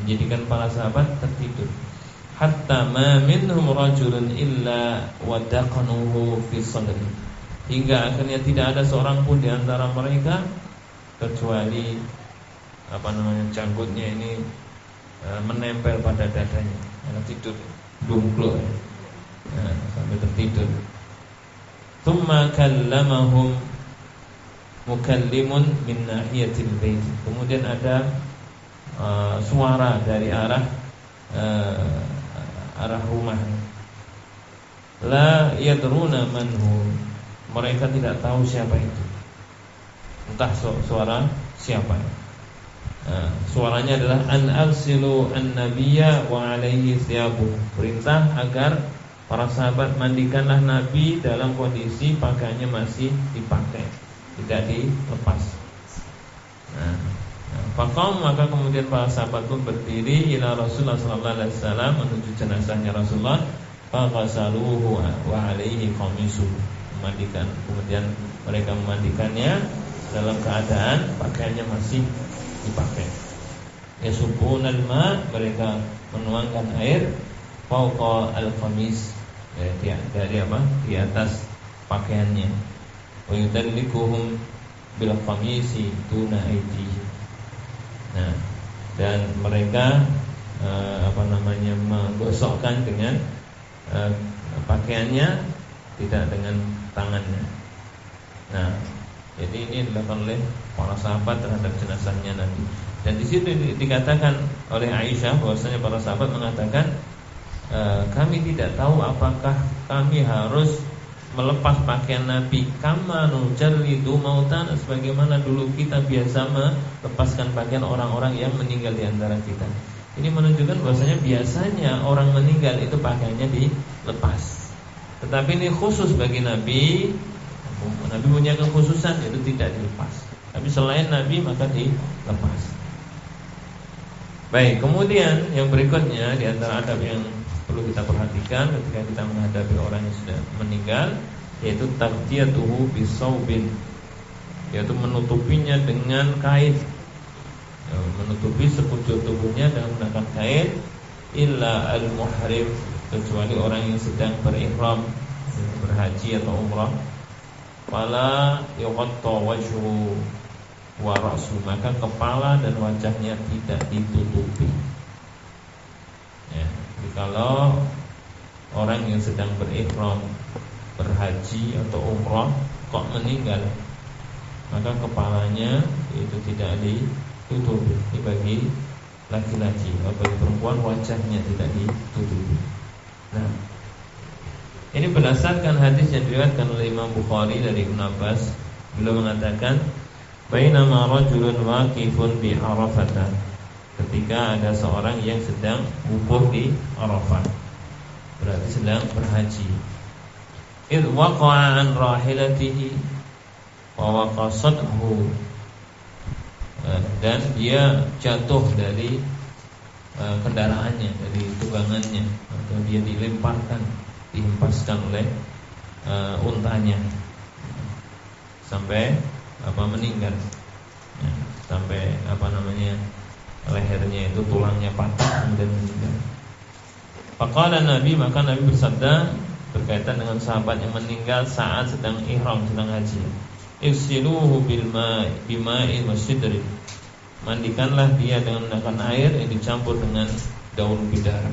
menjadikan para sahabat tertidur. Hatta ma minhum rajulun illa wadaqanuhu fi sadri, hingga akhirnya tidak ada seorang pun di antara mereka kecuali janggutnya ini menempel pada dadanya karena tidur dungkluk, sampai tertidur. Tsumma kallamahum mukallimun min nahiyatil bait, kemudian ada suara dari arah rumah. La yadruna manhu, mereka tidak tahu siapa itu, entah suara siapa. Suaranya adalah an arsilu an-nabiyya wa alaihi thiyabu, perintah agar para sahabat mandikanlah Nabi dalam kondisi pakaiannya masih dipakai, tidak dilepas. Faqam, maka kemudian para sahabat pun berdiri ila Rasulullah sallallahu alaihi wasallam, menuju jenazahnya Rasulullah. Faghasaluhu wa alaihi qamisu, memandikan. Kemudian mereka memandikannya dalam keadaan pakaiannya masih dipakai. Yasubunal ma, mereka menuangkan air fauqa al-qamis, dari di atas pakaiannya. Wa yudallikuhum bil qamisi duna aydihim. Dan mereka menggosokkan dengan pakaiannya, tidak dengan tangannya. Jadi ini dilakukan oleh para sahabat terhadap jenazahnya Nabi. Dan di situ dikatakan oleh Aisyah bahwasanya para sahabat mengatakan, kami tidak tahu apakah kami harus melepas pakaian Nabi kama nujarridu mautan, sebagaimana dulu kita biasa melepaskan pakaian orang-orang yang meninggal di antara kita. Ini menunjukkan bahwasanya biasanya orang meninggal itu pakaiannya dilepas. Tetapi ini khusus bagi Nabi. Nabi punya kekhususan, yaitu tidak dilepas. Tapi selain Nabi maka dilepas. Baik, kemudian yang berikutnya di antara adab yang perlu kita perhatikan ketika kita menghadapi orang yang sudah meninggal, yaitu taghtiyatuhu bisaubin, yaitu menutupinya dengan kain, menutupi sekujur tubuhnya dengan menggunakan kain, illa al-muhrim, kecuali orang yang sedang berihram, berhaji atau umrah. Fala yughatta wajhu wa ra'su, maka kepala dan wajahnya tidak ditutupi. Jadi kalau orang yang sedang berihram, berhaji atau umrah kok meninggal, maka kepalanya itu tidak ditutupi. Ini bagi laki-laki, bagi perempuan wajahnya tidak ditutupi. Ini berdasarkan hadis yang diriwayatkan oleh Imam Bukhari dari Ibnu Abbas. Beliau mengatakan, bainama rajulun waqifun bi Arafah, ketika ada seorang yang sedang wukuf di Arafah, berarti sedang berhaji. Idh waqa'a an rahilatihi wa waqasathu, dan dia jatuh dari kendaraannya, dari tunggangannya, atau dia dilemparkan, dihempaskan oleh untanya sampai meninggal, sampai lehernya itu tulangnya patah kemudian meninggal. Faqala Nabi, maka Nabi bersabda berkaitan dengan sahabat yang meninggal saat sedang ihram, sedang haji, Igsiluhu bima'in wasidri, mandikanlah dia dengan menggunakan air yang dicampur dengan daun bidara.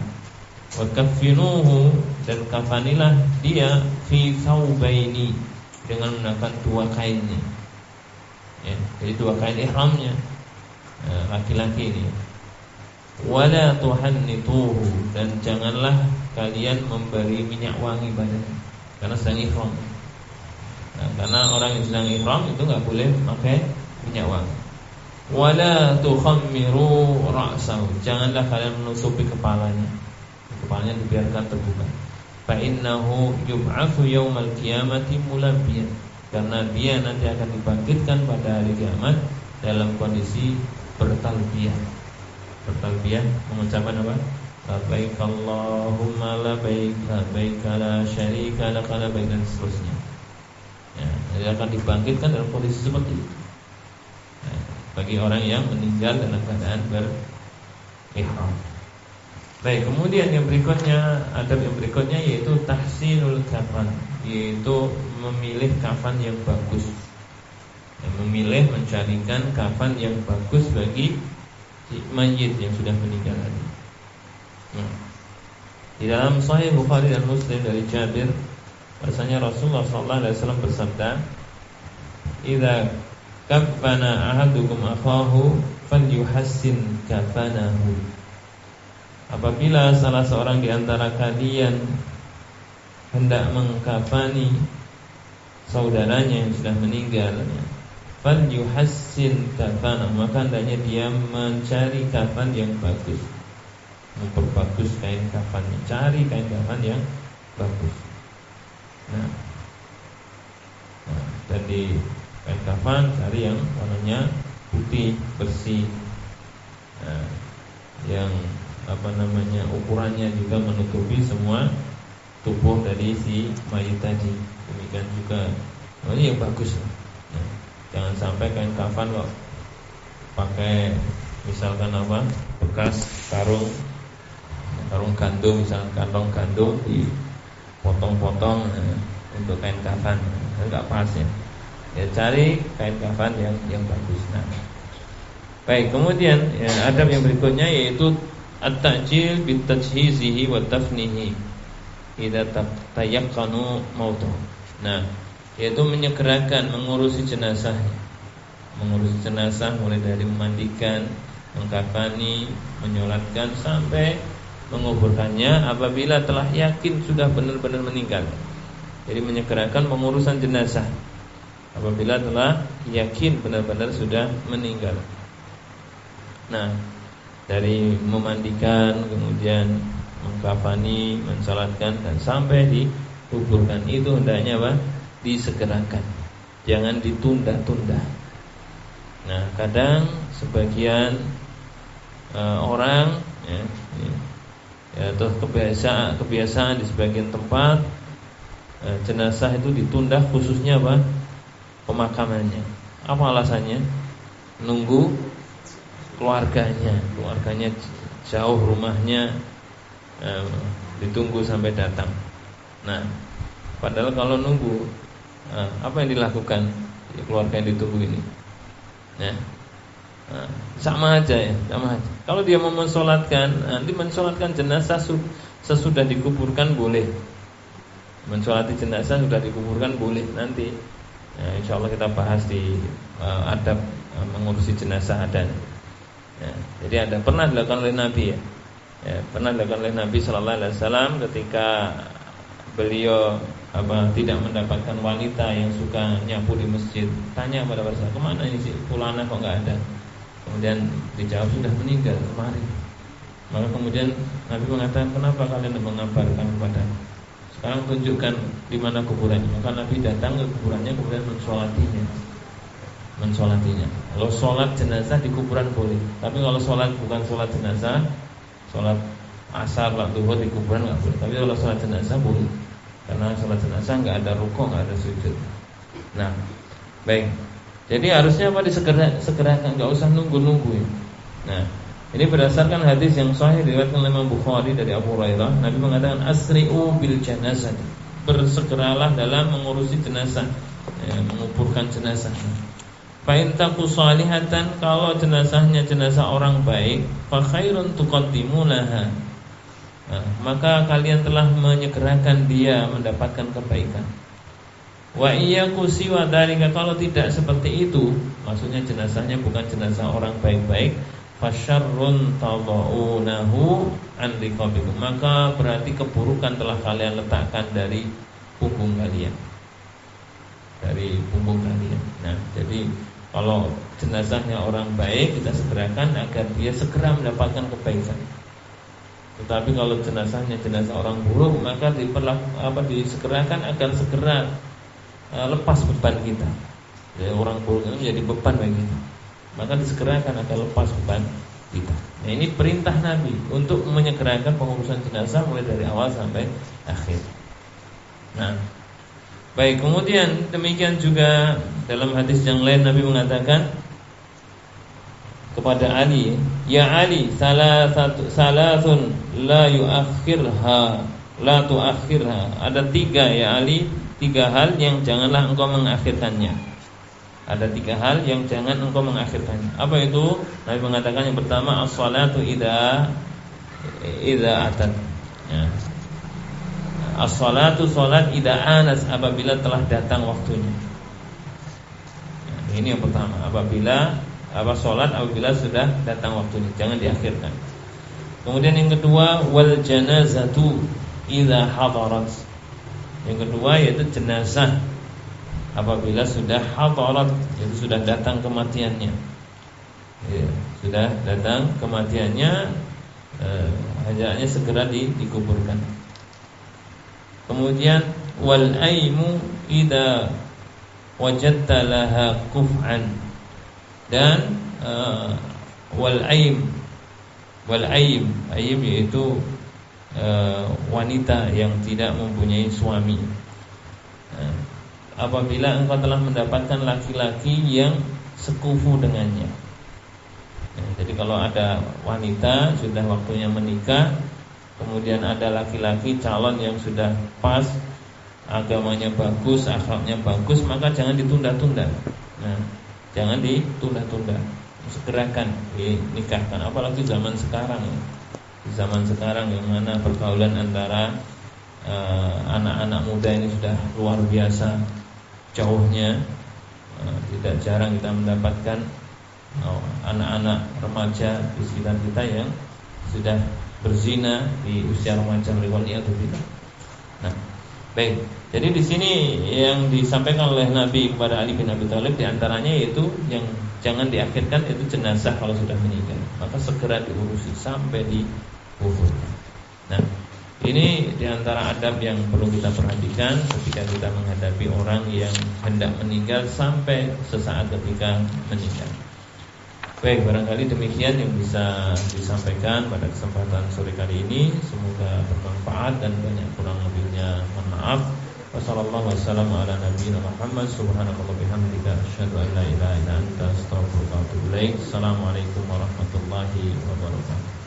Wa kaffinuhu, dan kafanilah dia fi thawbaini, dengan menggunakan dua kainnya. Ya, jadi dua kain ihramnya laki-laki ini. Wala tuhannituhu, dan janganlah kalian memberi minyak wangi badannya karena sedang ihram. Nah, karena orang yang sedang ihram itu enggak boleh pakai minyak wangi. Wala tukhammiru ra'sahu, janganlah kalian menutupi kepalanya. Kepalanya dibiarkan terbuka. Fa innahu yub'atsu yaumal qiyamati mulabbiyan, karena dia nanti akan dibangkitkan pada hari kiamat dalam kondisi bertalbiyah. Bertalbiyah mengucapkan apa? Labbaik Allahumma labbaik, labbaik la syarika lak labbaik, dan seterusnya. Ya, dia akan dibangkitkan dalam kondisi seperti itu. Nah, bagi orang yang meninggal dalam keadaan berihram. Baik, kemudian yang berikutnya, adab yang berikutnya yaitu tahsinul kafan, yaitu memilih kafan yang bagus. Memilih, mencarikan kafan yang bagus bagi mayit yang sudah meninggal tadi. Di dalam Sahih Bukhari dan Muslim dari Jabir, bahasanya Rasulullah SAW bersabda, "Idza kafana ahadukum akhahu falyuhassin kafanahu." Apabila salah seorang di antara kalian hendak mengkafani saudaranya yang sudah meninggal, falyuhassin kafanahu, maka hendaknya dia mencari kafan yang bagus, memperbagus kain kafannya, cari kain kafan yang bagus. Nah, dari kain kafan cari yang warnanya putih bersih, yang ukurannya juga menutupi semua tubuh dari si mayit tadi. Demikian juga ini yang bagus. Jangan sampai kain kafan kok pakai misalkan bekas karung gandum, misalkan kantong gandum dipotong-potong untuk kain kafan, enggak pas ya. Ya cari kain kafan yang bagus. Nah, baik, kemudian adab yang berikutnya yaitu at-ta'jil bitajhizihi wa tafnihi idza tayaqqanu mautuh. Nah, yaitu menyegerakan mengurusi jenazah. Mengurusi jenazah mulai dari memandikan, mengkafani, menyolatkan sampai menguburkannya apabila telah yakin sudah benar-benar meninggal. Jadi menyegerakan pengurusan jenazah apabila telah yakin benar-benar sudah meninggal. Nah, dari memandikan, kemudian mengkafani, mensalatkan, dan sampai dikuburkan, itu hendaknya disegerakan, jangan ditunda-tunda. Nah, kadang sebagian orang atau kebiasaan di sebagian tempat jenazah itu ditunda, khususnya pemakamannya. Apa alasannya? Nunggu keluarganya jauh rumahnya, ditunggu sampai datang. Nah, padahal kalau nunggu, apa yang dilakukan keluarga yang ditunggu ini? Sama aja ya, sama aja. Kalau dia mau mensolatkan, nanti mensolatkan jenazah sesudah dikuburkan boleh. Mensolati jenazah sudah dikuburkan boleh nanti. Insya Allah kita bahas di adab mengurusi jenazah ada. Jadi pernah dilakukan oleh Nabi pernah dilakukan oleh Nabi Sallallahu Alaihi Wasallam ketika beliau tidak mendapatkan wanita yang suka nyapu di masjid. Tanya pada Rasulullah, kemana ini si fulana kok nggak ada? Kemudian dijawab sudah meninggal kemarin. Maka kemudian Nabi mengatakan, kenapa kalian mengabarkan kepada? Sekarang tunjukkan di mana kuburannya. Maka Nabi datang ke kuburannya, kemudian mensolatinya. Kalau sholat jenazah di kuburan boleh, tapi kalau sholat bukan sholat jenazah, sholat asar, sholat zuhur di kuburan nggak boleh. Tapi kalau sholat jenazah boleh, karena sholat jenazah nggak ada rukuk, nggak ada sujud. Nah, baik. Jadi harusnya disegerakan, nggak usah nunggu-nunggu. Nah, ini berdasarkan hadis yang sahih diriwayatkan oleh Imam Bukhari dari Abu Hurairah. Nabi mengatakan asri'u bil janazah, bersegeralah dalam mengurusi jenazah, menguburkan jenazah. Fa in taku salihatan, kalau jenazahnya jenazah orang baik, fa khairun tuqaddimunaha, maka kalian telah menyegerakan dia mendapatkan kebaikan. Wa iyyaku siwa dzalika, kalau tidak seperti itu, maksudnya jenazahnya bukan jenazah orang baik-baik, fasyarrun tadaunahu an riqabikum, maka berarti keburukan telah kalian letakkan dari punggung kalian. Dari punggung kalian. Nah, jadi kalau jenazahnya orang baik, kita segerakan agar dia segera mendapatkan kebaikan. Tetapi kalau jenazahnya jenazah orang buruk, maka disegerakan agar segera lepas beban kita. Jadi orang buruk itu menjadi beban bagi kita, maka disegerakan agar lepas beban kita. Nah, ini perintah Nabi untuk menyegerakan pengurusan jenazah mulai dari awal sampai akhir. Nah, baik, kemudian demikian juga dalam hadis yang lain Nabi mengatakan kepada Ali, ya Ali, salatun la tuakhirha. Ada 3 ya Ali, 3 hal yang janganlah engkau mengakhirkannya. Ada 3 hal yang jangan engkau mengakhirkannya. Apa itu? Nabi mengatakan yang pertama, as-salatu idza atat. Ya. As-salatu, salat idza anas, apabila telah datang waktunya. Ya, ini yang pertama, salat apabila sudah datang waktunya, jangan diakhirkan. Kemudian yang kedua, wal janazatu idza hadarat. Yang kedua yaitu jenazah apabila sudah hadarat, yaitu sudah datang kematiannya. Ya, sudah datang kematiannya, hendaknya segera dikuburkan. Kemudian wal aimu idza wajadta laha kuf'an, dan wal aim yaitu wanita yang tidak mempunyai suami. Apabila engkau telah mendapatkan laki-laki yang sekufu dengannya. Jadi kalau ada wanita sudah waktunya menikah, kemudian ada laki-laki calon yang sudah pas, agamanya bagus, akhlaknya bagus, maka jangan ditunda-tunda. Nah, jangan ditunda-tunda, segerakan dinikahkan. Apalagi zaman sekarang, zaman sekarang yang mana pergaulan antara anak-anak muda ini sudah luar biasa jauhnya. Tidak jarang kita mendapatkan anak-anak remaja di sekitar kita yang sudah berzina di usia remaja mereka. Nah, baik. Jadi di sini yang disampaikan oleh Nabi kepada Ali bin Abi Thalib diantaranya yaitu yang jangan diakhirkan itu jenazah kalau sudah meninggal, maka segera diurusi sampai dikubur. Nah, ini diantara adab yang perlu kita perhatikan ketika kita menghadapi orang yang hendak meninggal sampai sesaat ketika meninggal. Baik, barangkali demikian yang bisa disampaikan pada kesempatan sore kali ini. Semoga bermanfaat dan banyak kurang lebihnya mohon maaf. Wassalamualaikum warahmatullahi wabarakatuh. Subhanallahi bihamdika asyhadu an la ilaha illa anta astaghfiruka wa atubu ilaik. Assalamualaikum warahmatullahi wabarakatuh.